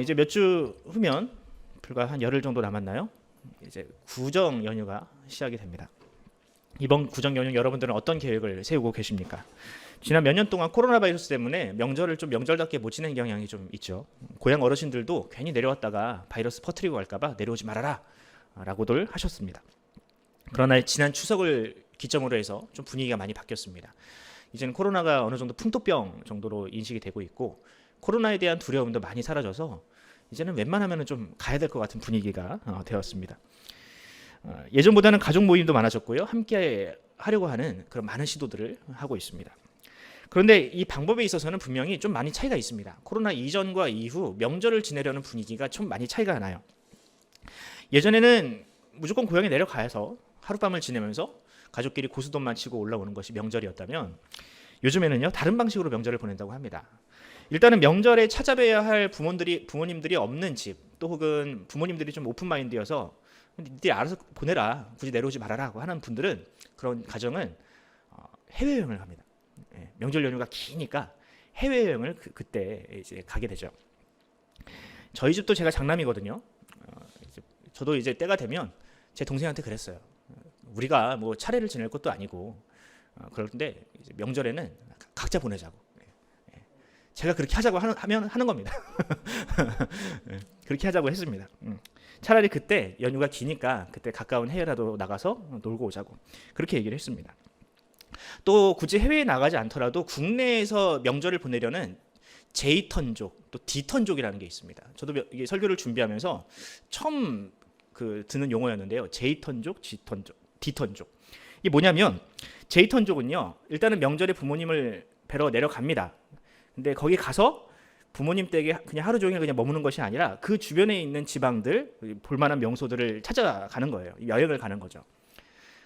이제 몇 주 후면 불과 한 열흘 정도 남았나요? 이제 구정 연휴가 시작이 됩니다. 이번 구정 연휴 여러분들은 어떤 계획을 세우고 계십니까? 지난 몇 년 동안 코로나 바이러스 때문에 명절을 좀 명절답게 못 지내는 경향이 좀 있죠. 고향 어르신들도 괜히 내려왔다가 바이러스 퍼뜨리고 갈까봐 내려오지 말아라 라고들 하셨습니다. 그러나 지난 추석을 기점으로 해서 좀 분위기가 많이 바뀌었습니다. 이제는 코로나가 어느 정도 풍토병 정도로 인식이 되고 있고 코로나에 대한 두려움도 많이 사라져서 이제는 웬만하면 좀 가야 될 것 같은 분위기가 되었습니다. 예전보다는 가족 모임도 많아졌고요. 함께 하려고 하는 그런 많은 시도들을 하고 있습니다. 그런데 이 방법에 있어서는 분명히 좀 많이 차이가 있습니다. 코로나 이전과 이후 명절을 지내려는 분위기가 좀 많이 차이가 나요. 예전에는 무조건 고향에 내려가서 하룻밤을 지내면서 가족끼리 고스톱만 치고 올라오는 것이 명절이었다면 요즘에는요 다른 방식으로 명절을 보낸다고 합니다. 일단은 명절에 찾아뵈야 할 부모님들이 없는 집, 또 혹은 부모님들이 좀 오픈마인드여서 니들이 알아서 보내라, 굳이 내려오지 말아라 하는 분들은 그런 가정은 해외여행을 합니다. 명절 연휴가 기니까 해외여행을 그때 이제 가게 되죠. 저희 집도 제가 장남이거든요. 저도 이제 때가 되면 제 동생한테 그랬어요. 우리가 뭐 차례를 지낼 것도 아니고 그런데 이제 명절에는 각자 보내자고. 제가 그렇게 하자고 하는 겁니다. 그렇게 하자고 했습니다. 차라리 그때 연휴가 기니까 그때 가까운 해외라도 나가서 놀고 오자고 그렇게 얘기를 했습니다. 또 굳이 해외에 나가지 않더라도 국내에서 명절을 보내려는 J턴족 또 D턴족이라는 게 있습니다. 저도 이게 설교를 준비하면서 처음 듣는 용어였는데요. J턴족, D턴족. 이게 뭐냐면 J턴족은요. 일단은 명절에 부모님을 뵈러 내려갑니다. 근데 거기 가서 부모님 댁에 그냥 하루 종일 그냥 머무는 것이 아니라 그 주변에 있는 지방들, 볼만한 명소들을 찾아가는 거예요. 여행을 가는 거죠.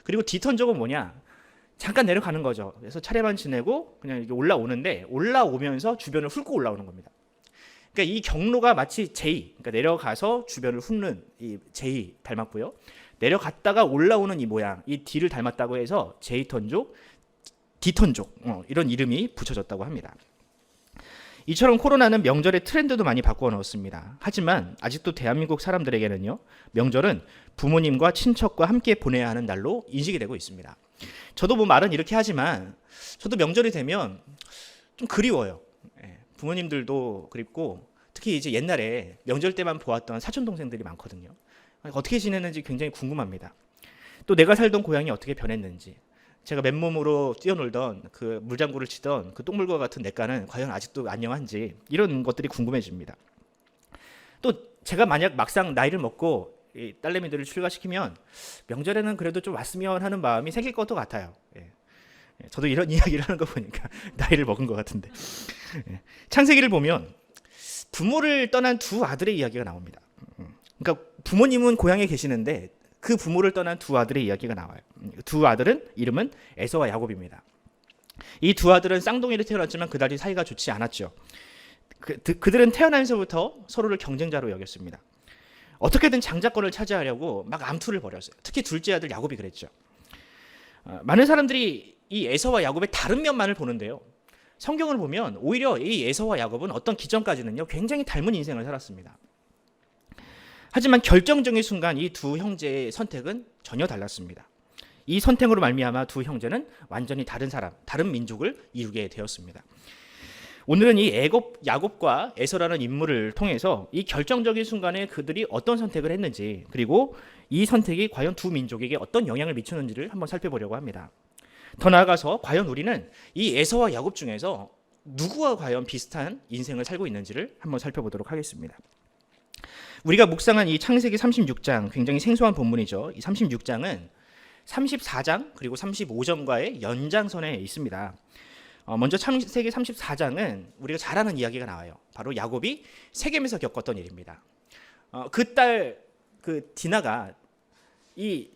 그리고 D턴족은 뭐냐? 잠깐 내려가는 거죠. 그래서 차례만 지내고 그냥 이렇게 올라오는데 올라오면서 주변을 훑고 올라오는 겁니다. 그러니까 이 경로가 마치 J, 그러니까 내려가서 주변을 훑는 이 J 닮았고요. 내려갔다가 올라오는 이 모양, 이 D를 닮았다고 해서 J턴족, D턴족 이런 이름이 붙여졌다고 합니다. 이처럼 코로나는 명절의 트렌드도 많이 바꾸어 넣었습니다. 하지만 아직도 대한민국 사람들에게는요, 명절은 부모님과 친척과 함께 보내야 하는 날로 인식이 되고 있습니다. 저도 뭐 말은 이렇게 하지만 저도 명절이 되면 좀 그리워요. 부모님들도 그립고 특히 이제 옛날에 명절 때만 보았던 사촌 동생들이 많거든요. 어떻게 지내는지 굉장히 궁금합니다. 또 내가 살던 고향이 어떻게 변했는지, 제가 맨몸으로 뛰어놀던 그 물장구를 치던 그 똥물과 같은 냇가는 과연 아직도 안녕한지 이런 것들이 궁금해집니다. 또 제가 만약 막상 나이를 먹고 이 딸내미들을 출가시키면 명절에는 그래도 좀 왔으면 하는 마음이 생길 것도 같아요. 저도 이런 이야기를 하는 거 보니까 나이를 먹은 것 같은데. 창세기를 보면 부모를 떠난 두 아들의 이야기가 나옵니다. 그러니까 부모님은 고향에 계시는데 그 부모를 떠난 두 아들의 이야기가 나와요. 두 아들은 이름은 에서와 야곱입니다. 이 두 아들은 쌍둥이로 태어났지만 그다지 사이가 좋지 않았죠. 그들은 태어나면서부터 서로를 경쟁자로 여겼습니다. 어떻게든 장자권을 차지하려고 막 암투를 벌였어요. 특히 둘째 아들 야곱이 그랬죠. 많은 사람들이 이 에서와 야곱의 다른 면만을 보는데요. 성경을 보면 오히려 이 에서와 야곱은 어떤 기점까지는요 굉장히 닮은 인생을 살았습니다. 하지만 결정적인 순간 이 두 형제의 선택은 전혀 달랐습니다. 이 선택으로 말미암아 두 형제는 완전히 다른 사람, 다른 민족을 이루게 되었습니다. 오늘은 이 야곱과 에서라는 인물을 통해서 이 결정적인 순간에 그들이 어떤 선택을 했는지, 그리고 이 선택이 과연 두 민족에게 어떤 영향을 미치는지를 한번 살펴보려고 합니다. 더 나아가서 과연 우리는 이 에서와 야곱 중에서 누구와 과연 비슷한 인생을 살고 있는지를 한번 살펴보도록 하겠습니다. 우리가 묵상한 이 창세기 36장 굉장히 생소한 본문이죠. 이 36장은 34장 그리고 35장과의 연장선에 있습니다. 먼저 창세기 34장은 우리가 잘 아는 이야기가 나와요. 바로 야곱이 세겜에서 겪었던 일입니다. 그 딸 디나가 이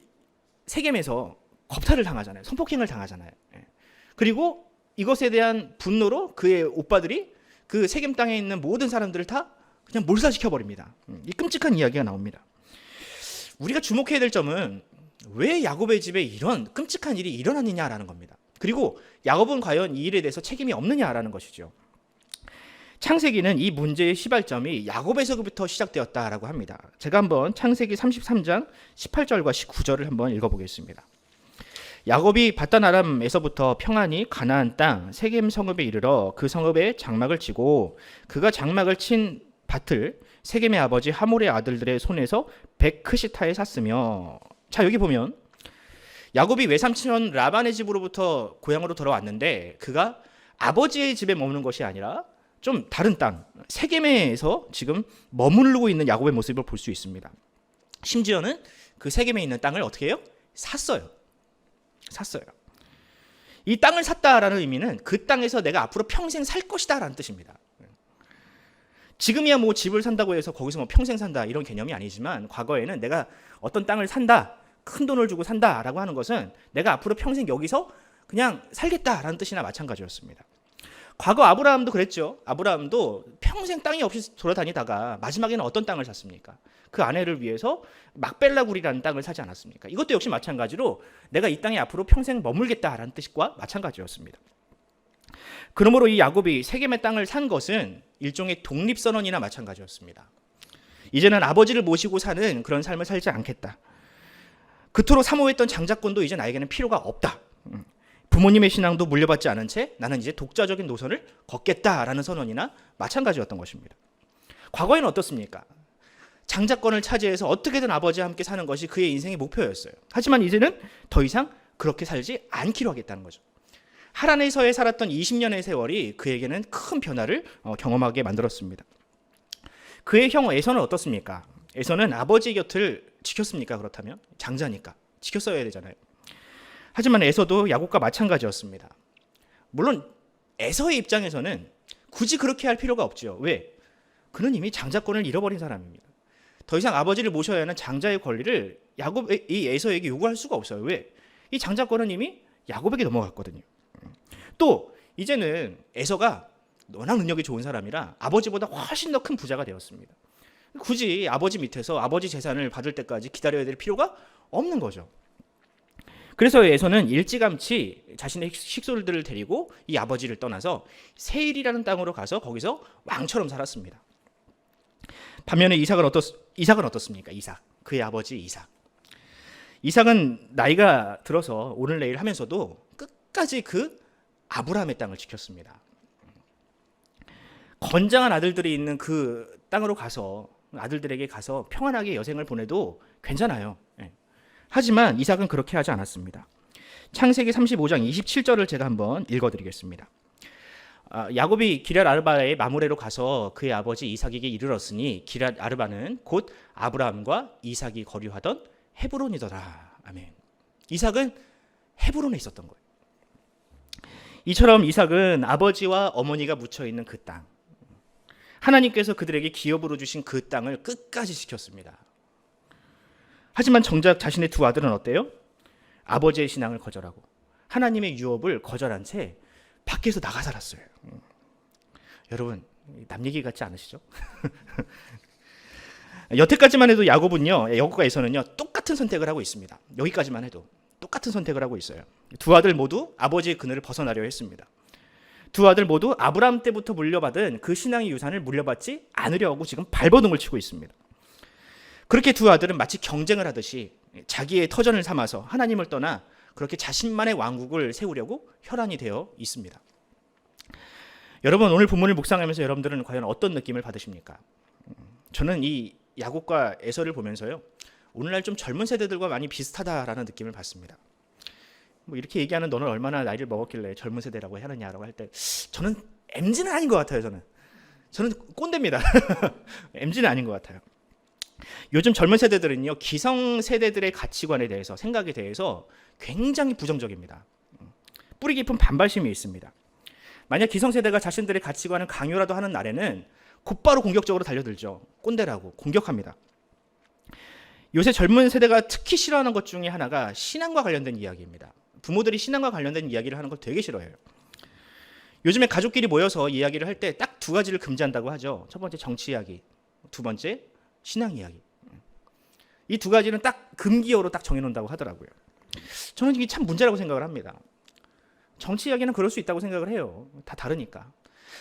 세겜에서 겁탈을 당하잖아요. 성폭행을 당하잖아요. 그리고 이것에 대한 분노로 그의 오빠들이 그 세겜 땅에 있는 모든 사람들을 다 그냥 몰살시켜 버립니다. 이 끔찍한 이야기가 나옵니다. 우리가 주목해야 될 점은 왜 야곱의 집에 이런 끔찍한 일이 일어났느냐라는 겁니다. 그리고 야곱은 과연 이 일에 대해서 책임이 없느냐라는 것이죠. 창세기는 이 문제의 시발점이 야곱에서부터 시작되었다라고 합니다. 제가 한번 창세기 33장 18절과 19절을 한번 읽어보겠습니다. 야곱이 바단 아람에서부터 평안히 가나안 땅 세겜 성읍에 이르러 그 성읍에 장막을 치고 그가 장막을 친 밭을 세겜의 아버지 하몰의 아들들의 손에서 베크시타에 샀으며, 자 여기 보면 야곱이 외삼촌 라반의 집으로부터 고향으로 돌아왔는데 그가 아버지의 집에 머무는 것이 아니라 좀 다른 땅 세겜에서 지금 머무르고 있는 야곱의 모습을 볼 수 있습니다. 심지어는 그 세겜에 있는 땅을 어떻게 해요? 샀어요. 이 땅을 샀다라는 의미는 그 땅에서 내가 앞으로 평생 살 것이다라는 뜻입니다. 지금이야 뭐 집을 산다고 해서 거기서 뭐 평생 산다 이런 개념이 아니지만, 과거에는 내가 어떤 땅을 산다, 큰 돈을 주고 산다라고 하는 것은 내가 앞으로 평생 여기서 그냥 살겠다라는 뜻이나 마찬가지였습니다. 과거 아브라함도 그랬죠. 아브라함도 평생 땅이 없이 돌아다니다가 마지막에는 어떤 땅을 샀습니까? 그 아내를 위해서 막벨라굴이라는 땅을 사지 않았습니까? 이것도 역시 마찬가지로 내가 이 땅에 앞으로 평생 머물겠다라는 뜻과 마찬가지였습니다. 그러므로 이 야곱이 세겜의 땅을 산 것은 일종의 독립선언이나 마찬가지였습니다. 이제는 아버지를 모시고 사는 그런 삶을 살지 않겠다. 그토록 사모했던 장자권도 이제 나에게는 필요가 없다. 부모님의 신앙도 물려받지 않은 채 나는 이제 독자적인 노선을 걷겠다라는 선언이나 마찬가지였던 것입니다. 과거에는 어떻습니까? 장자권을 차지해서 어떻게든 아버지와 함께 사는 것이 그의 인생의 목표였어요. 하지만 이제는 더 이상 그렇게 살지 않기로 하겠다는 거죠. 하란에서의 살았던 20년의 세월이 그에게는 큰 변화를 경험하게 만들었습니다. 그의 형 에서는 어떻습니까? 에서는 아버지의 곁을 지켰습니까? 그렇다면 장자니까 지켰어야 되잖아요. 하지만 에서도 야곱과 마찬가지였습니다. 물론 에서의 입장에서는 굳이 그렇게 할 필요가 없죠. 왜? 그는 이미 장자권을 잃어버린 사람입니다. 더 이상 아버지를 모셔야 하는 장자의 권리를 이 에서에게 요구할 수가 없어요. 왜? 이 장자권은 이미 야곱에게 넘어갔거든요. 또 이제는 에서가 워낙 능력이 좋은 사람이라 아버지보다 훨씬 더 큰 부자가 되었습니다. 굳이 아버지 밑에서 아버지 재산을 받을 때까지 기다려야 될 필요가 없는 거죠. 그래서 에서는 일찌감치 자신의 식솔들을 데리고 이 아버지를 떠나서 세일이라는 땅으로 가서 거기서 왕처럼 살았습니다. 반면에 이삭은 어떻습니까? 이삭, 그의 아버지 이삭. 이삭은 나이가 들어서 오늘 내일 하면서도 끝까지 그 아브라함의 땅을 지켰습니다. 건장한 아들들이 있는 그 땅으로 가서 아들들에게 가서 평안하게 여생을 보내도 괜찮아요. 하지만 이삭은 그렇게 하지 않았습니다. 창세기 35장 27절을 제가 한번 읽어드리겠습니다. 야곱이 기럇 아르바의 마므레로 가서 그의 아버지 이삭에게 이르렀으니 기럇 아르바는 곧 아브라함과 이삭이 거류하던 헤브론이더라. 아멘. 이삭은 헤브론에 있었던 거예요. 이처럼 이삭은 아버지와 어머니가 묻혀 있는 그 땅, 하나님께서 그들에게 기업으로 주신 그 땅을 끝까지 지켰습니다. 하지만 정작 자신의 두 아들은 어때요? 아버지의 신앙을 거절하고 하나님의 유업을 거절한 채 밖에서 나가 살았어요. 여러분, 남 얘기 같지 않으시죠? 여태까지만 해도 야곱과 에서는요 똑같은 선택을 하고 있습니다. 여기까지만 해도 똑같은 선택을 하고 있어요. 두 아들 모두 아버지의 그늘을 벗어나려 했습니다. 두 아들 모두 아브라함 때부터 물려받은 그 신앙의 유산을 물려받지 않으려 하고 지금 발버둥을 치고 있습니다. 그렇게 두 아들은 마치 경쟁을 하듯이 자기의 터전을 삼아서 하나님을 떠나 그렇게 자신만의 왕국을 세우려고 혈안이 되어 있습니다. 여러분, 오늘 본문을 묵상하면서 여러분들은 과연 어떤 느낌을 받으십니까? 저는 이 야곱과 에서를 보면서요, 오늘날 좀 젊은 세대들과 많이 비슷하다라는 느낌을 받습니다. 뭐 이렇게 얘기하는 너는 얼마나 나이를 먹었길래 젊은 세대라고 하느냐라고 할 때 저는 MZ는 아닌 것 같아요. 저는 꼰대입니다. MZ는 아닌 것 같아요. 요즘 젊은 세대들은요, 기성 세대들의 가치관에 대해서, 생각에 대해서 굉장히 부정적입니다. 뿌리 깊은 반발심이 있습니다. 만약 기성 세대가 자신들의 가치관을 강요라도 하는 날에는 곧바로 공격적으로 달려들죠. 꼰대라고 공격합니다. 요새 젊은 세대가 특히 싫어하는 것 중에 하나가 신앙과 관련된 이야기입니다. 부모들이 신앙과 관련된 이야기를 하는 걸 되게 싫어해요. 요즘에 가족끼리 모여서 이야기를 할 때 딱 두 가지를 금지한다고 하죠. 첫 번째 정치 이야기, 두 번째 신앙 이야기. 이 두 가지는 딱 금기어로 딱 정해놓는다고 하더라고요. 저는 이게 참 문제라고 생각을 합니다. 정치 이야기는 그럴 수 있다고 생각을 해요. 다 다르니까.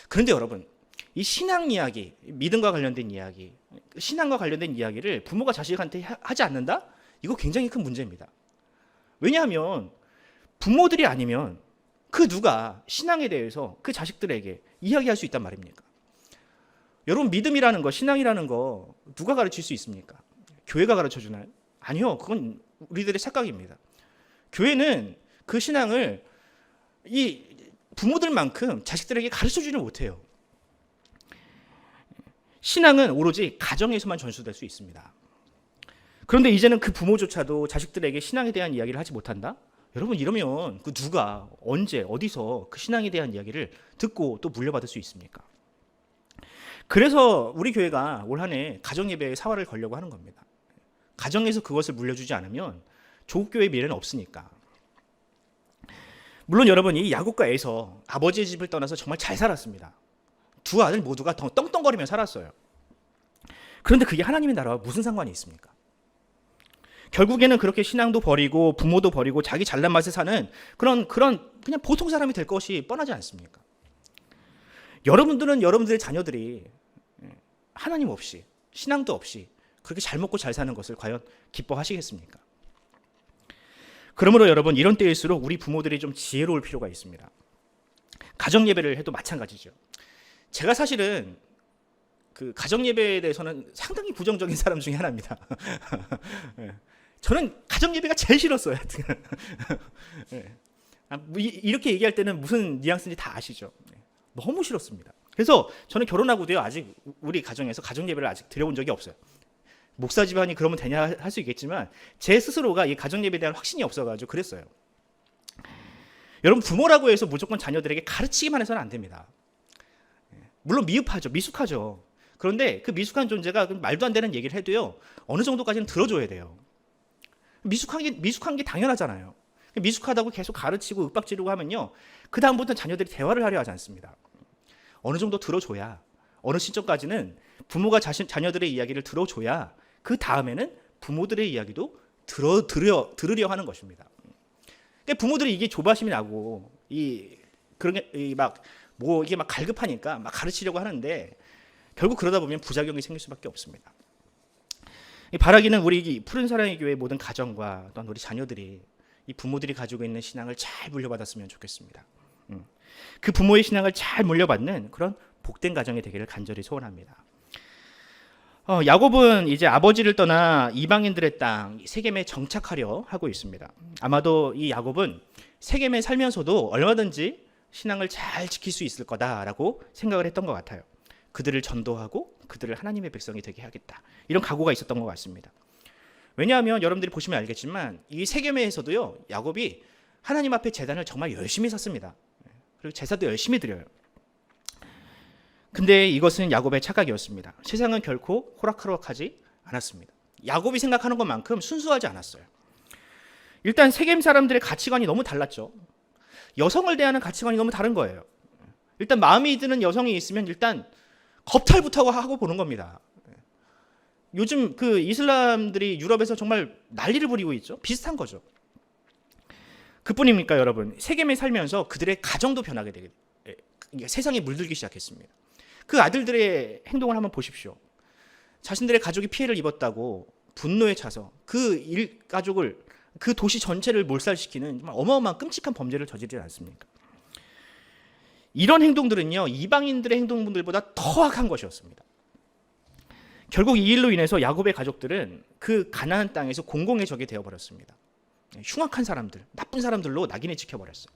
그런데 여러분, 이 신앙 이야기, 믿음과 관련된 이야기, 신앙과 관련된 이야기를 부모가 자식한테 하지 않는다? 이거 굉장히 큰 문제입니다. 왜냐하면 부모들이 아니면 그 누가 신앙에 대해서 그 자식들에게 이야기할 수 있단 말입니까? 여러분, 믿음이라는 거, 신앙이라는 거 누가 가르칠 수 있습니까? 교회가 가르쳐 주나요? 아니요. 그건 우리들의 착각입니다. 교회는 그 신앙을 이 부모들만큼 자식들에게 가르쳐 주지 못해요. 신앙은 오로지 가정에서만 전수될 수 있습니다. 그런데 이제는 그 부모조차도 자식들에게 신앙에 대한 이야기를 하지 못한다? 여러분, 이러면 그 누가 언제 어디서 그 신앙에 대한 이야기를 듣고 또 물려받을 수 있습니까? 그래서 우리 교회가 올 한 해 가정예배에 사활을 걸려고 하는 겁니다. 가정에서 그것을 물려주지 않으면 조국교회의 미래는 없으니까. 물론 여러분, 이 야곱과 에서 아버지의 집을 떠나서 정말 잘 살았습니다. 두 아들 모두가 떵떵거리며 살았어요. 그런데 그게 하나님의 나라와 무슨 상관이 있습니까? 결국에는 그렇게 신앙도 버리고 부모도 버리고 자기 잘난 맛에 사는 그런 그냥 보통 사람이 될 것이 뻔하지 않습니까? 여러분들은 여러분들의 자녀들이 하나님 없이 신앙도 없이 그렇게 잘 먹고 잘 사는 것을 과연 기뻐하시겠습니까? 그러므로 여러분, 이런 때일수록 우리 부모들이 좀 지혜로울 필요가 있습니다. 가정 예배를 해도 마찬가지죠. 제가 사실은 그 가정 예배에 대해서는 상당히 부정적인 사람 중에 하나입니다. 저는 가정 예배가 제일 싫었어요. 이렇게 얘기할 때는 무슨 뉘앙스인지 다 아시죠? 너무 싫었습니다. 그래서 저는 결혼하고도요, 아직 우리 가정에서 가정 예배를 아직 드려본 적이 없어요. 목사 집안이 그러면 되냐 할 수 있겠지만 제 스스로가 이 가정 예배에 대한 확신이 없어가지고 그랬어요. 여러분, 부모라고 해서 무조건 자녀들에게 가르치기만 해서는 안 됩니다. 물론 미흡하죠, 미숙하죠. 그런데 그 미숙한 존재가 말도 안 되는 얘기를 해도요, 어느 정도까지는 들어줘야 돼요. 미숙한 게 당연하잖아요. 미숙하다고 계속 가르치고 윽박 지르고 하면요, 그 다음부터는 자녀들이 대화를 하려 하지 않습니다. 어느 정도 들어줘야, 어느 시점까지는 부모가 자녀들의 이야기를 들어줘야 그 다음에는 부모들의 이야기도 들으려 하는 것입니다. 그러니까 부모들이 이게 조바심이 나고 그런 게 이게 막 갈급하니까 막 가르치려고 하는데 결국 그러다 보면 부작용이 생길 수밖에 없습니다. 바라기는 우리 푸른 사랑의 교회 모든 가정과 또한 우리 자녀들이 이 부모들이 가지고 있는 신앙을 잘 물려받았으면 좋겠습니다. 그 부모의 신앙을 잘 물려받는 그런 복된 가정이 되기를 간절히 소원합니다. 야곱은 이제 아버지를 떠나 이방인들의 땅 세겜에 정착하려 하고 있습니다. 아마도 이 야곱은 세겜에 살면서도 얼마든지 신앙을 잘 지킬 수 있을 거다라고 생각을 했던 것 같아요. 그들을 전도하고 그들을 하나님의 백성이 되게 하겠다, 이런 각오가 있었던 것 같습니다. 왜냐하면 여러분들이 보시면 알겠지만 이 세겜에서도요, 야곱이 하나님 앞에 제단을 정말 열심히 샀습니다. 그리고 제사도 열심히 드려요. 근데 이것은 야곱의 착각이었습니다. 세상은 결코 호락호락하지 않았습니다. 야곱이 생각하는 것만큼 순수하지 않았어요. 일단 세겜 사람들의 가치관이 너무 달랐죠. 여성을 대하는 가치관이 너무 다른 거예요. 일단 마음에 드는 여성이 있으면 일단 겁탈부터 하고 보는 겁니다. 요즘 그 이슬람들이 유럽에서 정말 난리를 부리고 있죠. 비슷한 거죠. 그뿐입니까, 여러분? 세겜에 살면서 그들의 가정도 변하게 되게, 세상에 물들기 시작했습니다. 그 아들들의 행동을 한번 보십시오. 자신들의 가족이 피해를 입었다고 분노에 차서 그 일가족을, 그 도시 전체를 몰살시키는 정말 어마어마한 끔찍한 범죄를 저지르지 않습니까? 이런 행동들은요, 이방인들의 행동들보다 더 악한 것이었습니다. 결국 이 일로 인해서 야곱의 가족들은 그 가나안 땅에서 공공의 적이 되어버렸습니다. 흉악한 사람들, 나쁜 사람들로 낙인을 찍혀버렸어요.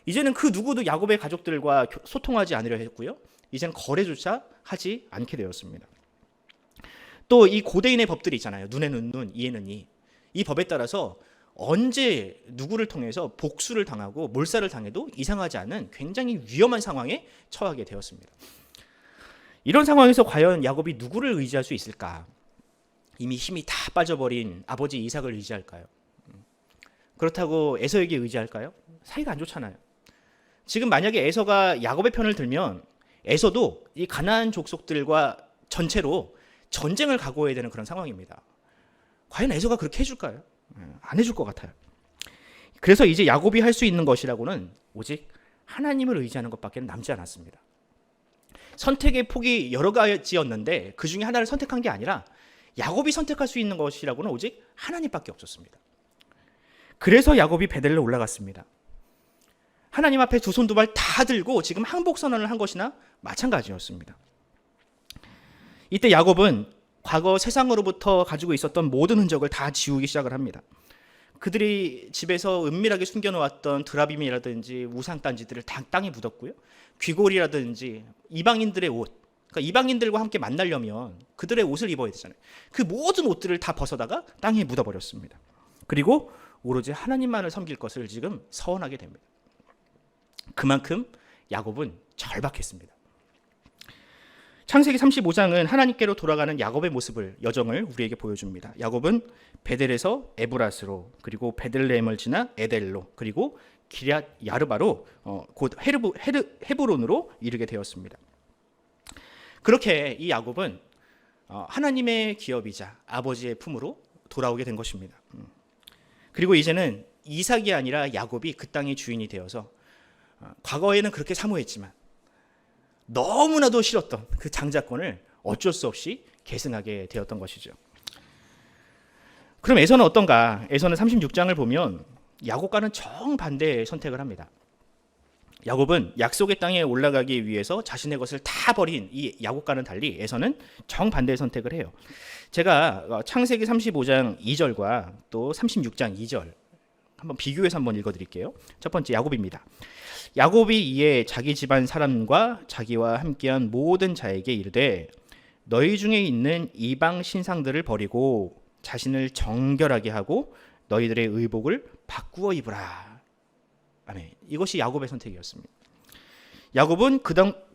이제는 그 누구도 야곱의 가족들과 소통하지 않으려 했고요, 이제는 거래조차 하지 않게 되었습니다. 또 이 고대인의 법들이 있잖아요. 눈에는 눈, 이에는 이. 이 법에 따라서 언제 누구를 통해서 복수를 당하고 몰살을 당해도 이상하지 않은 굉장히 위험한 상황에 처하게 되었습니다. 이런 상황에서 과연 야곱이 누구를 의지할 수 있을까? 이미 힘이 다 빠져버린 아버지 이삭을 의지할까요? 그렇다고 에서에게 의지할까요? 사이가 안 좋잖아요. 지금 만약에 에서가 야곱의 편을 들면 에서도 이 가나안 족속들과 전체로 전쟁을 각오해야 되는 그런 상황입니다. 과연 에서가 그렇게 해줄까요? 안 해줄 것 같아요. 그래서 이제 야곱이 할 수 있는 것이라고는 오직 하나님을 의지하는 것밖에 남지 않았습니다. 선택의 폭이 여러 가지였는데 그 중에 하나를 선택한 게 아니라 야곱이 선택할 수 있는 것이라고는 오직 하나님밖에 없었습니다. 그래서 야곱이 베델로 올라갔습니다. 하나님 앞에 두 손 두 발 다 들고 지금 항복 선언을 한 것이나 마찬가지였습니다. 이때 야곱은 과거 세상으로부터 가지고 있었던 모든 흔적을 다 지우기 시작을 합니다. 그들이 집에서 은밀하게 숨겨놓았던 드라빔이라든지 우상단지들을 다 땅에 묻었고요. 귀골이라든지 이방인들의 옷, 그러니까 이방인들과 함께 만나려면 그들의 옷을 입어야 되잖아요. 그 모든 옷들을 다 벗어다가 땅에 묻어버렸습니다. 그리고 오로지 하나님만을 섬길 것을 지금 서원하게 됩니다. 그만큼 야곱은 절박했습니다. 창세기 35장은 하나님께로 돌아가는 야곱의 모습을, 여정을 우리에게 보여줍니다. 야곱은 베델에서 에브라스로, 그리고 베들레헴을 지나 에델로, 그리고 기럇 야르바로 곧 헤브론으로 이르게 되었습니다. 그렇게 이 야곱은 하나님의 기업이자 아버지의 품으로 돌아오게 된 것입니다. 그리고 이제는 이삭이 아니라 야곱이 그 땅의 주인이 되어서 과거에는 그렇게 사모했지만 너무나도 싫었던 그 장자권을 어쩔 수 없이 계승하게 되었던 것이죠. 그럼 에서는 어떤가? 에서는 36장을 보면 야곱과는 정반대의 선택을 합니다. 야곱은 약속의 땅에 올라가기 위해서 자신의 것을 다 버린 이 야곱과는 달리 에서는 정반대의 선택을 해요. 제가 창세기 35장 2절과 또 36장 2절 한번 비교해서 한번 읽어드릴게요. 첫 번째 야곱입니다. 야곱이 이에 자기 집안 사람과 자기와 함께한 모든 자에게 이르되 너희 중에 있는 이방 신상들을 버리고 자신을 정결하게 하고 너희들의 의복을 바꾸어 입으라. 아멘. 이것이 야곱의 선택이었습니다. 야곱은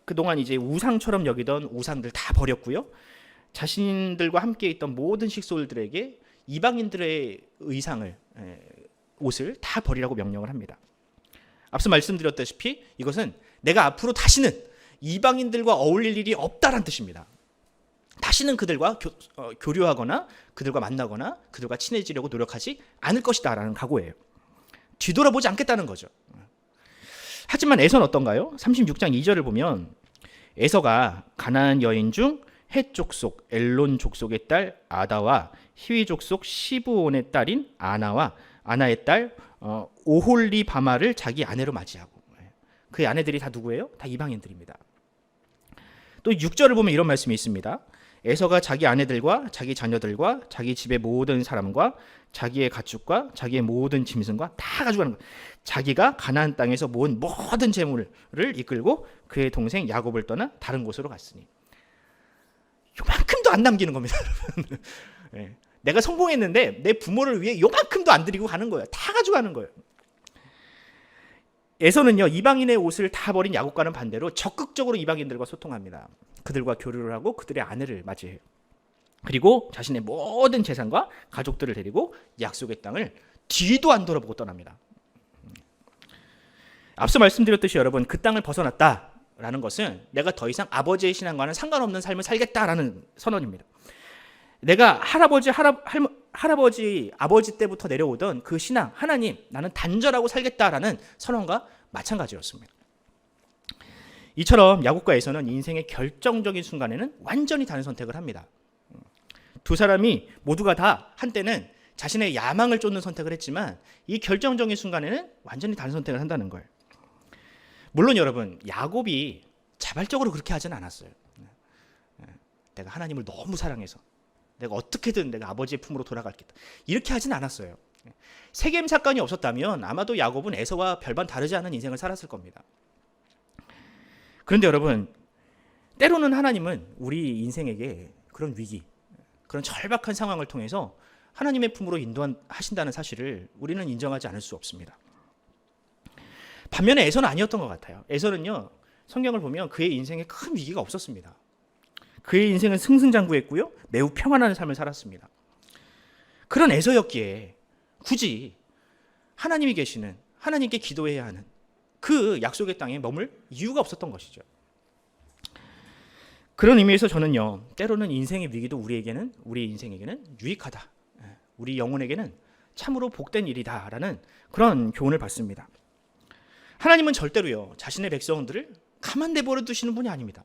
그동안 이제 우상처럼 여기던 우상들 다 버렸고요. 자신들과 함께 있던 모든 식솔들에게 이방인들의 의상을, 옷을 다 버리라고 명령을 합니다. 앞서 말씀드렸다시피 이것은 내가 앞으로 다시는 이방인들과 어울릴 일이 없다라는 뜻입니다. 다시는 그들과 교류하거나 그들과 만나거나 그들과 친해지려고 노력하지 않을 것이다라는 각오예요. 뒤돌아보지 않겠다는 거죠. 하지만 에서는 어떤가요? 36장 2절을 보면 에서가 가나안 여인 중 헷 족속 엘론 족속의 딸 아다와 히위 족속 시브온의 딸인 아나의 딸 오홀리바마를 자기 아내로 맞이하고, 그의 아내들이 다 누구예요? 다 이방인들입니다. 또 6절을 보면 이런 말씀이 있습니다. 에서가 자기 아내들과 자기 자녀들과 자기 집의 모든 사람과 자기의 가축과 자기의 모든 짐승과 다 가져가는 거예요. 자기가 가나안 땅에서 모은 모든 재물을 이끌고 그의 동생 야곱을 떠나 다른 곳으로 갔으니 요만큼도 안 남기는 겁니다. 네. 내가 성공했는데 내 부모를 위해 요만큼도 안 드리고 가는 거예요. 다 가져가는 거예요. 에서는요, 이방인의 옷을 다 버린 야곱과는 반대로 적극적으로 이방인들과 소통합니다. 그들과 교류를 하고 그들의 아내를 맞이해요. 그리고 자신의 모든 재산과 가족들을 데리고 약속의 땅을 뒤도 안 돌아보고 떠납니다. 앞서 말씀드렸듯이 여러분, 그 땅을 벗어났다라는 것은 내가 더 이상 아버지의 신앙과는 상관없는 삶을 살겠다라는 선언입니다. 내가 아버지 때부터 내려오던 그 신앙, 하나님, 나는 단절하고 살겠다라는 선언과 마찬가지였습니다. 이처럼 야곱과 에서는 인생의 결정적인 순간에는 완전히 다른 선택을 합니다. 두 사람이 모두가 다 한때는 자신의 야망을 쫓는 선택을 했지만 이 결정적인 순간에는 완전히 다른 선택을 한다는 거예요. 물론 여러분, 야곱이 자발적으로 그렇게 하진 않았어요. 내가 하나님을 너무 사랑해서 내가 어떻게든 내가 아버지의 품으로 돌아가겠다, 이렇게 하진 않았어요. 세겜 사건이 없었다면 아마도 야곱은 에서와 별반 다르지 않은 인생을 살았을 겁니다. 그런데 여러분, 때로는 하나님은 우리 인생에게 그런 위기, 그런 절박한 상황을 통해서 하나님의 품으로 인도하신다는 사실을 우리는 인정하지 않을 수 없습니다. 반면에 에서는 아니었던 것 같아요. 에서는요, 성경을 보면 그의 인생에 큰 위기가 없었습니다. 그의 인생은 승승장구했고요, 매우 평안한 삶을 살았습니다. 그런 에서였기에 굳이 하나님이 계시는, 하나님께 기도해야 하는 그 약속의 땅에 머물 이유가 없었던 것이죠. 그런 의미에서 저는요, 때로는 인생의 위기도 우리 인생에게는 유익하다, 우리 영혼에게는 참으로 복된 일이다라는 그런 교훈을 받습니다. 하나님은 절대로요, 자신의 백성들을 가만 내버려 두시는 분이 아닙니다.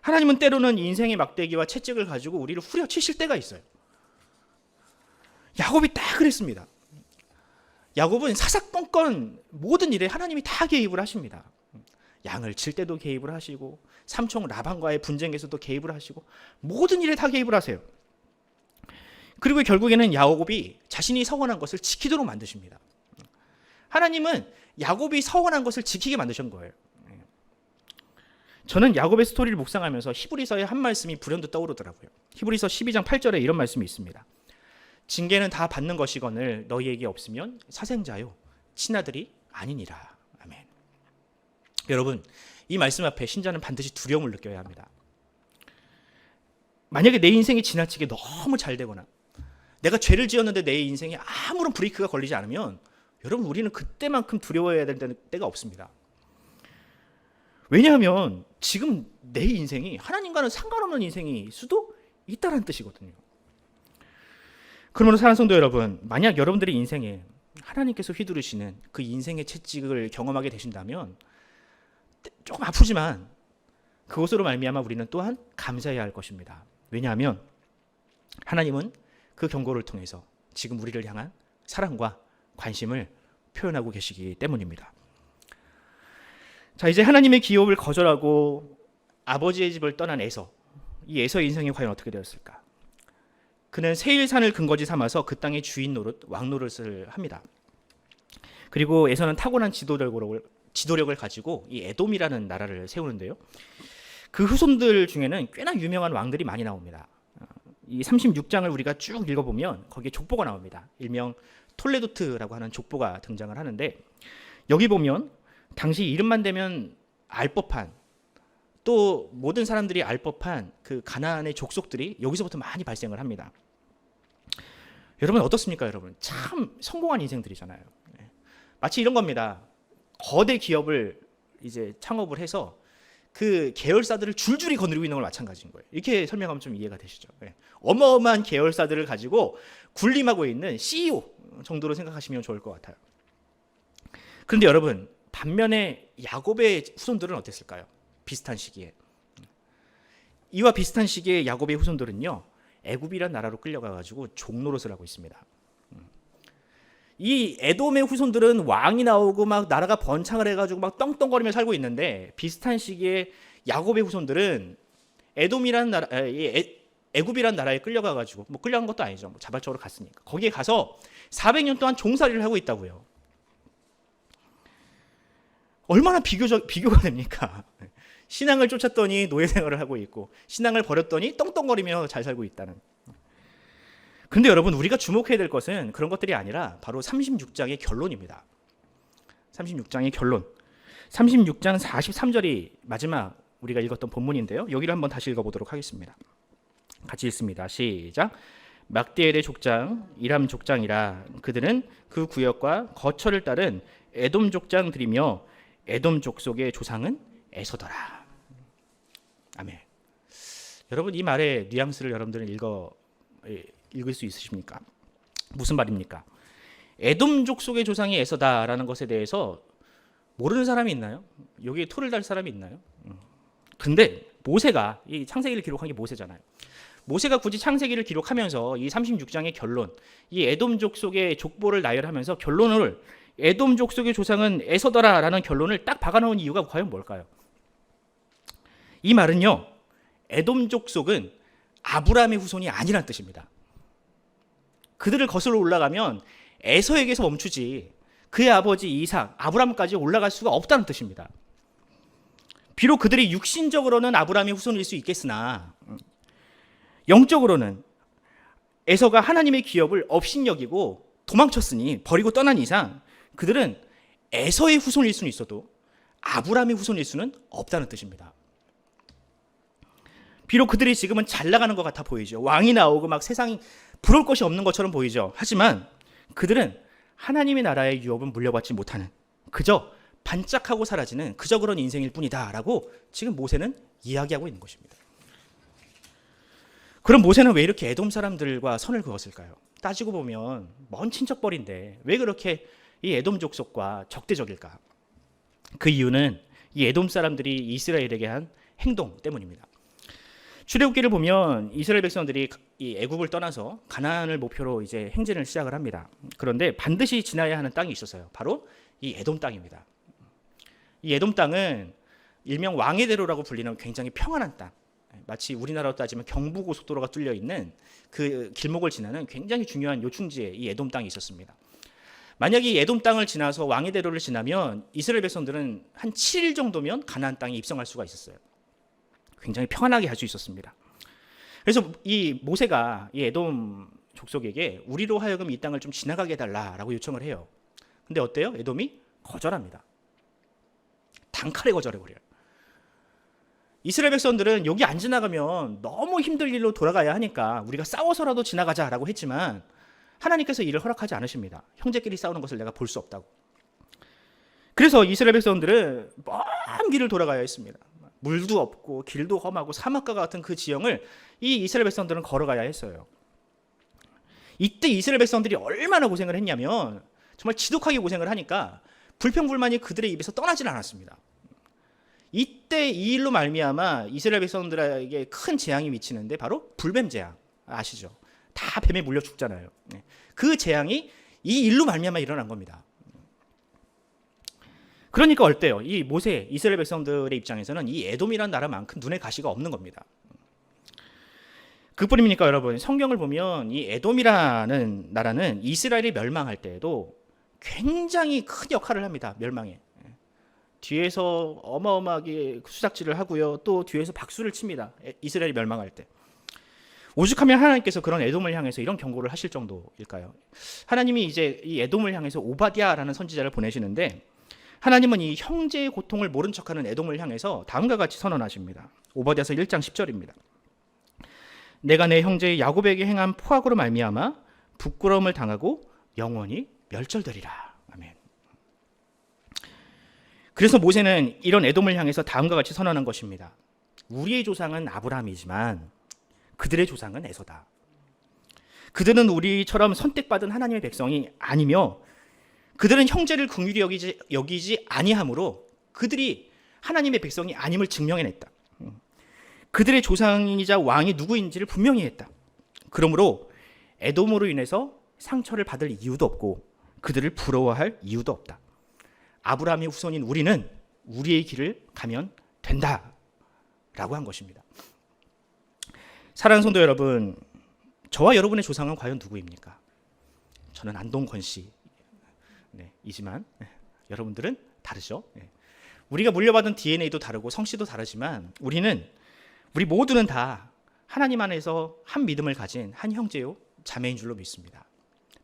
하나님은 때로는 인생의 막대기와 채찍을 가지고 우리를 후려치실 때가 있어요. 야곱이 딱 그랬습니다. 야곱은 사사건건 모든 일에 하나님이 다 개입을 하십니다. 양을 칠 때도 개입을 하시고 삼촌 라반과의 분쟁에서도 개입을 하시고 모든 일에 다 개입을 하세요. 그리고 결국에는 야곱이 자신이 서원한 것을 지키도록 만드십니다. 하나님은 야곱이 서원한 것을 지키게 만드신 거예요. 저는 야곱의 스토리를 묵상하면서 히브리서의 한 말씀이 불현듯 떠오르더라고요. 히브리서 12장 8절에 이런 말씀이 있습니다. 징계는 다 받는 것이거늘 너희에게 없으면 사생자요 친아들이 아니니라. 아멘. 여러분, 이 말씀 앞에 신자는 반드시 두려움을 느껴야 합니다. 만약에 내 인생이 지나치게 너무 잘 되거나 내가 죄를 지었는데 내 인생에 아무런 브레이크가 걸리지 않으면 여러분, 우리는 그때만큼 두려워해야 될 때가 없습니다. 왜냐하면 지금 내 인생이 하나님과는 상관없는 인생일 수도 있다는 뜻이거든요. 그러므로 사랑하는 성도 여러분, 만약 여러분들의 인생에 하나님께서 휘두르시는 그 인생의 채찍을 경험하게 되신다면 조금 아프지만 그것으로 말미암아 우리는 또한 감사해야 할 것입니다. 왜냐하면 하나님은 그 경고를 통해서 지금 우리를 향한 사랑과 관심을 표현하고 계시기 때문입니다. 자, 이제 하나님의 기업을 거절하고 아버지의 집을 떠난 에서, 이 에서의 인생이 과연 어떻게 되었을까? 그는 세일산을 근거지 삼아서 그 땅의 주인 노릇, 왕 노릇을 합니다. 그리고 에서는 타고난 지도력을 가지고 이 에돔이라는 나라를 세우는데요. 그 후손들 중에는 꽤나 유명한 왕들이 많이 나옵니다. 이 36장을 우리가 쭉 읽어보면 거기에 족보가 나옵니다. 일명 톨레도트라고 하는 족보가 등장을 하는데, 여기 보면 당시 이름만 대면 알 법한, 또 모든 사람들이 알 법한 그 가나안의 족속들이 여기서부터 많이 발생을 합니다. 여러분 어떻습니까? 여러분 참 성공한 인생들이잖아요. 마치 이런 겁니다. 거대 기업을 이제 창업을 해서 그 계열사들을 줄줄이 거느리고 있는 걸 마찬가지인 거예요. 이렇게 설명하면 좀 이해가 되시죠? 어마어마한 계열사들을 가지고 군림하고 있는 CEO 정도로 생각하시면 좋을 것 같아요. 그런데 여러분, 반면에 야곱의 후손들은 어땠을까요? 비슷한 시기에. 이와 비슷한 시기에 야곱의 후손들은요, 애굽이란 나라로 끌려가가지고 종노릇을 하고 있습니다. 이 에돔의 후손들은 왕이 나오고 막 나라가 번창을 해가지고 막 떵떵거리며 살고 있는데, 비슷한 시기에 야곱의 후손들은 에돔이란 나라, 애굽이란 나라에 끌려가가지고, 뭐 끌려간 것도 아니죠, 뭐 자발적으로 갔으니까 거기에 가서 400년 동안 종살이를 하고 있다고요. 얼마나 비교가 됩니까? 신앙을 쫓았더니 노예 생활을 하고 있고, 신앙을 버렸더니 떵떵거리며 잘 살고 있다는. 근데 여러분, 우리가 주목해야 될 것은 그런 것들이 아니라 바로 36장의 결론입니다. 36장의 결론. 36장 43절이 마지막 우리가 읽었던 본문인데요. 여기를 한번 다시 읽어보도록 하겠습니다. 같이 읽습니다. 시작. 막디엘의 족장, 이람 족장이라. 그들은 그 구역과 거처를 따른 에돔 족장들이며 에돔 족속의 조상은 에서더라. 아멘. 여러분, 이 말의 뉘앙스를 여러분들은 읽을 수 있으십니까? 무슨 말입니까? 에돔 족속의 조상이 에서다라는 것에 대해서 모르는 사람이 있나요? 여기에 토를 달 사람이 있나요? 근데 모세가, 이 창세기를 기록한 게 모세잖아요. 모세가 굳이 창세기를 기록하면서 이 36장의 결론, 이 에돔 족속의 족보를 나열하면서 결론을 에돔 족속의 조상은 에서더라라는 결론을 딱 박아놓은 이유가 과연 뭘까요? 이 말은요, 에돔 족속은 아브라함의 후손이 아니란 뜻입니다. 그들을 거슬러 올라가면 에서에게서 멈추지 그의 아버지 이삭, 아브라함까지 올라갈 수가 없다는 뜻입니다. 비록 그들이 육신적으로는 아브라함의 후손일 수 있겠으나 영적으로는 에서가 하나님의 기업을 업신여기고 도망쳤으니, 버리고 떠난 이상 그들은 에서의 후손일 수는 있어도 아브라함의 후손일 수는 없다는 뜻입니다. 비록 그들이 지금은 잘 나가는 것 같아 보이죠. 왕이 나오고 막 세상이 부러울 것이 없는 것처럼 보이죠. 하지만 그들은 하나님의 나라의 유업은 물려받지 못하는, 그저 반짝하고 사라지는 그저 그런 인생일 뿐이다라고 지금 모세는 이야기하고 있는 것입니다. 그럼 모세는 왜 이렇게 에돔 사람들과 선을 그었을까요? 따지고 보면 먼 친척벌인데 왜 그렇게 이 에돔 족속과 적대적일까? 그 이유는 이 에돔 사람들이 이스라엘에게 한 행동 때문입니다. 출애굽기를 보면 이스라엘 백성들이 이 애굽을 떠나서 가나안을 목표로 이제 행진을 시작을 합니다. 그런데 반드시 지나야 하는 땅이 있었어요. 바로 이 에돔 땅입니다. 이 에돔 땅은 일명 왕의 대로라고 불리는 굉장히 평안한 땅, 마치 우리나라로 따지면 경부고속도로가 뚫려 있는 그 길목을 지나는 굉장히 중요한 요충지에 이 에돔 땅이 있었습니다. 만약에 이 에돔 땅을 지나서 왕의 대로를 지나면 이스라엘 백성들은 한 7일 정도면 가나안 땅에 입성할 수가 있었어요. 굉장히 평안하게 할 수 있었습니다. 그래서 이 모세가 이 에돔 족속에게 우리로 하여금 이 땅을 좀 지나가게 해달라라고 요청을 해요. 근데 어때요? 에돔이 거절합니다. 단칼에 거절해버려요. 이스라엘 백성들은 여기 안 지나가면 너무 힘들 길로 돌아가야 하니까 우리가 싸워서라도 지나가자라고 했지만 하나님께서 이를 허락하지 않으십니다. 형제끼리 싸우는 것을 내가 볼 수 없다고. 그래서 이스라엘 백성들은 먼 길을 돌아가야 했습니다. 물도 없고 길도 험하고 사막과 같은 그 지형을 이 이스라엘 백성들은 걸어가야 했어요. 이때 이스라엘 백성들이 얼마나 고생을 했냐면 정말 지독하게 고생을 하니까 불평불만이 그들의 입에서 떠나질 않았습니다. 이때 이 일로 말미암아 이스라엘 백성들에게 큰 재앙이 미치는데 바로 불뱀 재앙 아시죠? 다 뱀에 물려 죽잖아요. 그 재앙이 이 일로 말미암아 일어난 겁니다. 그러니까 어때요? 이 모세 이스라엘 백성들의 입장에서는 이 에돔이라는 나라만큼 눈에 가시가 없는 겁니다. 그뿐입니까 여러분? 성경을 보면 이 에돔이라는 나라는 이스라엘이 멸망할 때에도 굉장히 큰 역할을 합니다. 멸망에. 뒤에서 어마어마하게 수작질을 하고요. 또 뒤에서 박수를 칩니다. 이스라엘이 멸망할 때. 오죽하면 하나님께서 그런 에돔을 향해서 이런 경고를 하실 정도일까요? 하나님이 이제 이 에돔을 향해서 오바댜라는 선지자를 보내시는데 하나님은 이 형제의 고통을 모른 척하는 에돔을 향해서 다음과 같이 선언하십니다. 오바댜서 1장 10절입니다. 내가 내 형제 야곱에게 행한 포악으로 말미암아 부끄러움을 당하고 영원히 멸절되리라. 아멘. 그래서 모세는 이런 에돔을 향해서 다음과 같이 선언한 것입니다. 우리의 조상은 아브라함이지만 그들의 조상은 에서다. 그들은 우리처럼 선택받은 하나님의 백성이 아니며 그들은 형제를 긍휼히 여기지 아니하므로 그들이 하나님의 백성이 아님을 증명해냈다. 그들의 조상이자 왕이 누구인지를 분명히 했다. 그러므로 에돔으로 인해서 상처를 받을 이유도 없고 그들을 부러워할 이유도 없다. 아브라함의 후손인 우리는 우리의 길을 가면 된다 라고 한 것입니다. 사랑하는 성도 여러분, 저와 여러분의 조상은 과연 누구입니까? 저는 안동권 씨 이지만 여러분들은 다르죠. 우리가 물려받은 DNA도 다르고 성씨도 다르지만 우리 모두는 다 하나님 안에서 한 믿음을 가진 한 형제요 자매인 줄로 믿습니다.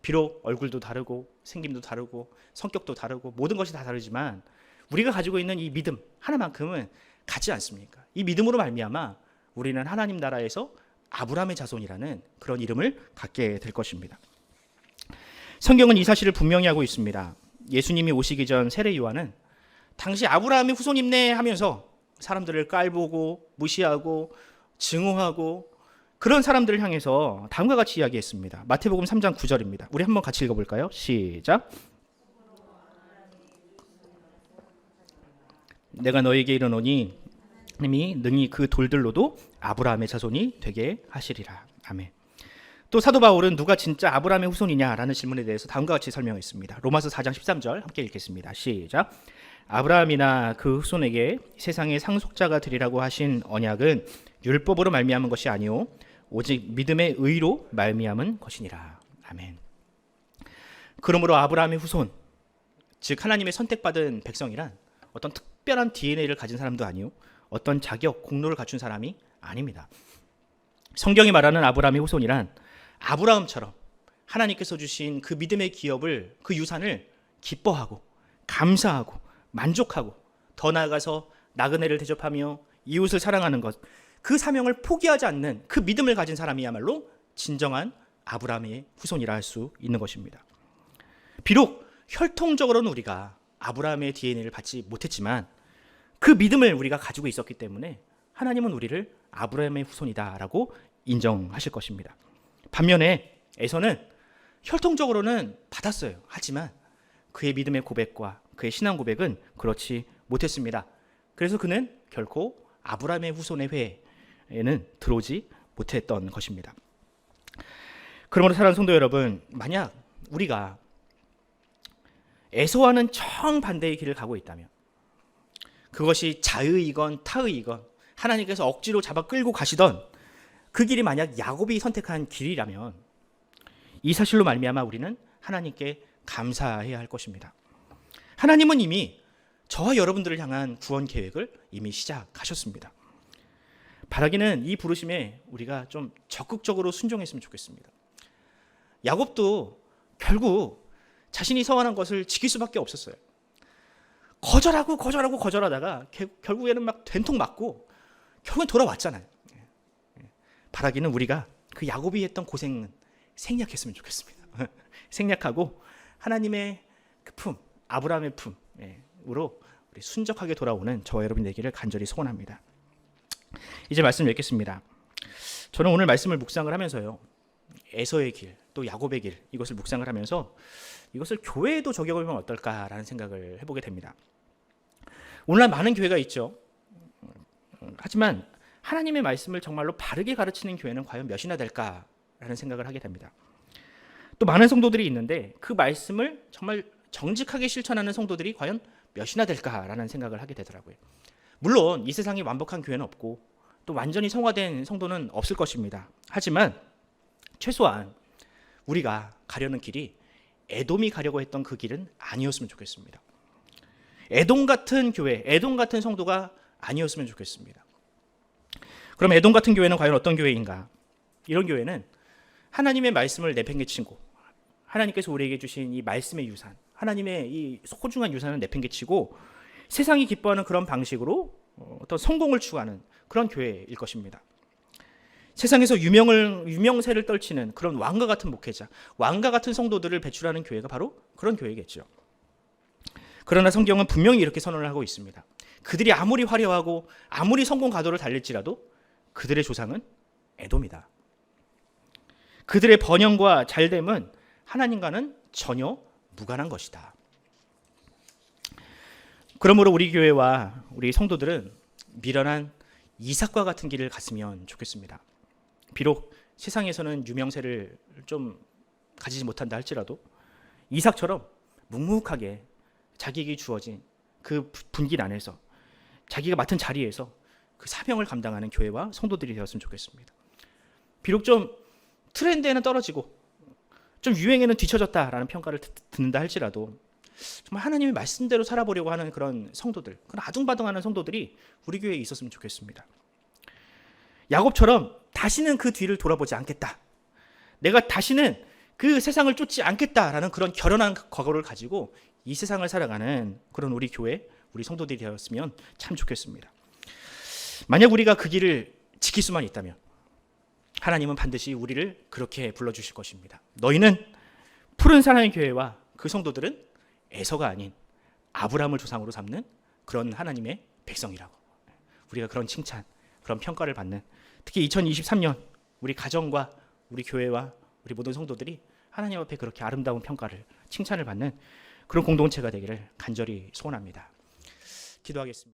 비록 얼굴도 다르고 생김도 다르고 성격도 다르고 모든 것이 다 다르지만 우리가 가지고 있는 이 믿음 하나만큼은 같지 않습니까? 이 믿음으로 말미암아 우리는 하나님 나라에서 아브라함의 자손이라는 그런 이름을 갖게 될 것입니다. 성경은 이 사실을 분명히 하고 있습니다. 예수님이 오시기 전 세례 요한은 당시 아브라함의 후손입네 하면서 사람들을 깔보고 무시하고 증오하고 그런 사람들을 향해서 다음과 같이 이야기했습니다. 마태복음 3장 9절입니다. 우리 한번 같이 읽어볼까요? 시작. 내가 너에게 이르노니 하나님이 능히 그 돌들로도 아브라함의 자손이 되게 하시리라. 아멘. 또 사도 바울은 누가 진짜 아브라함의 후손이냐라는 질문에 대해서 다음과 같이 설명했습니다. 로마서 4장 13절 함께 읽겠습니다. 시작. 아브라함이나 그 후손에게 세상의 상속자가 되리라고 하신 언약은 율법으로 말미암은 것이 아니오 오직 믿음의 의로 말미암은 것이니라. 아멘. 그러므로 아브라함의 후손, 즉 하나님의 선택받은 백성이란 어떤 특별한 DNA를 가진 사람도 아니오 어떤 자격, 공로를 갖춘 사람이 아닙니다. 성경이 말하는 아브라함의 후손이란 아브라함처럼 하나님께서 주신 그 믿음의 기업을, 그 유산을 기뻐하고 감사하고 만족하고 더 나아가서 나그네를 대접하며 이웃을 사랑하는 것, 그 사명을 포기하지 않는 그 믿음을 가진 사람이야말로 진정한 아브라함의 후손이라 할 수 있는 것입니다. 비록 혈통적으로는 우리가 아브라함의 DNA를 받지 못했지만 그 믿음을 우리가 가지고 있었기 때문에 하나님은 우리를 아브라함의 후손이다라고 인정하실 것입니다. 반면에 에서는 혈통적으로는 받았어요. 하지만 그의 믿음의 고백과 그의 신앙 고백은 그렇지 못했습니다. 그래서 그는 결코 아브라함의 후손의 회, 들어오지 못했던 것입니다. 그러므로 사랑하는 성도 여러분, 만약 우리가 에서와는 정반대의 길을 가고 있다면, 그것이 자의이건 타의이건 하나님께서 억지로 잡아 끌고 가시던 그 길이 만약 야곱이 선택한 길이라면, 이 사실로 말미암아 우리는 하나님께 감사해야 할 것입니다. 하나님은 이미 저와 여러분들을 향한 구원 계획을 이미 시작하셨습니다. 바라기는 이 부르심에 우리가 좀 적극적으로 순종했으면 좋겠습니다. 야곱도 결국 자신이 서원한 것을 지킬 수밖에 없었어요. 거절하다가 결국에는 막 된통 맞고 결국엔 돌아왔잖아요. 바라기는 우리가 그 야곱이 했던 고생은 생략했으면 좋겠습니다. 생략하고 하나님의 그 품, 아브라함의 품으로 우리 순적하게 돌아오는 저와 여러분 되기를 간절히 소원합니다. 이제 말씀 읽겠습니다. 저는 오늘 말씀을 묵상을 하면서요, 에서의 길, 또 야곱의 길, 이것을 묵상을 하면서 이것을 교회에도 적용하면 어떨까라는 생각을 해보게 됩니다. 오늘날 많은 교회가 있죠. 하지만 하나님의 말씀을 정말로 바르게 가르치는 교회는 과연 몇이나 될까라는 생각을 하게 됩니다. 또 많은 성도들이 있는데 그 말씀을 정말 정직하게 실천하는 성도들이 과연 몇이나 될까라는 생각을 하게 되더라고요. 물론 이 세상에 완벽한 교회는 없고 또 완전히 성화된 성도는 없을 것입니다. 하지만 최소한 우리가 가려는 길이 에돔이 가려고 했던 그 길은 아니었으면 좋겠습니다. 에돔 같은 교회, 에돔 같은 성도가 아니었으면 좋겠습니다. 그럼 에돔 같은 교회는 과연 어떤 교회인가? 이런 교회는 하나님의 말씀을 내팽개치고, 하나님께서 우리에게 주신 이 말씀의 유산, 하나님의 이 소중한 유산을 내팽개치고 세상이 기뻐하는 그런 방식으로 어떤 성공을 추구하는 그런 교회일 것입니다. 세상에서 유명세를 떨치는 그런 왕과 같은 목회자, 왕과 같은 성도들을 배출하는 교회가 바로 그런 교회겠죠. 그러나 성경은 분명히 이렇게 선언을 하고 있습니다. 그들이 아무리 화려하고 아무리 성공 가도를 달릴지라도 그들의 조상은 에돔이다. 그들의 번영과 잘됨은 하나님과는 전혀 무관한 것이다. 그러므로 우리 교회와 우리 성도들은 미련한 이삭과 같은 길을 갔으면 좋겠습니다. 비록 세상에서는 유명세를 좀 가지지 못한다 할지라도 이삭처럼 묵묵하게 자기에게 주어진 그 분길 안에서 자기가 맡은 자리에서 그 사명을 감당하는 교회와 성도들이 되었으면 좋겠습니다. 비록 좀 트렌드에는 떨어지고 좀 유행에는 뒤처졌다라는 평가를 듣는다 할지라도 정말 하나님의 말씀대로 살아보려고 하는 그런 성도들, 그런 아둥바둥하는 성도들이 우리 교회에 있었으면 좋겠습니다. 야곱처럼 다시는 그 뒤를 돌아보지 않겠다, 내가 다시는 그 세상을 쫓지 않겠다라는 그런 결연한 각오를 가지고 이 세상을 살아가는 그런 우리 교회, 우리 성도들이 되었으면 참 좋겠습니다. 만약 우리가 그 길을 지킬 수만 있다면 하나님은 반드시 우리를 그렇게 불러주실 것입니다. 너희는 푸른 사랑의 교회와 그 성도들은 에서가 아닌 아브라함을 조상으로 삼는 그런 하나님의 백성이라고, 우리가 그런 칭찬, 그런 평가를 받는, 특히 2023년 우리 가정과 우리 교회와 우리 모든 성도들이 하나님 앞에 그렇게 아름다운 평가를, 칭찬을 받는 그런 공동체가 되기를 간절히 소원합니다. 기도하겠습니다.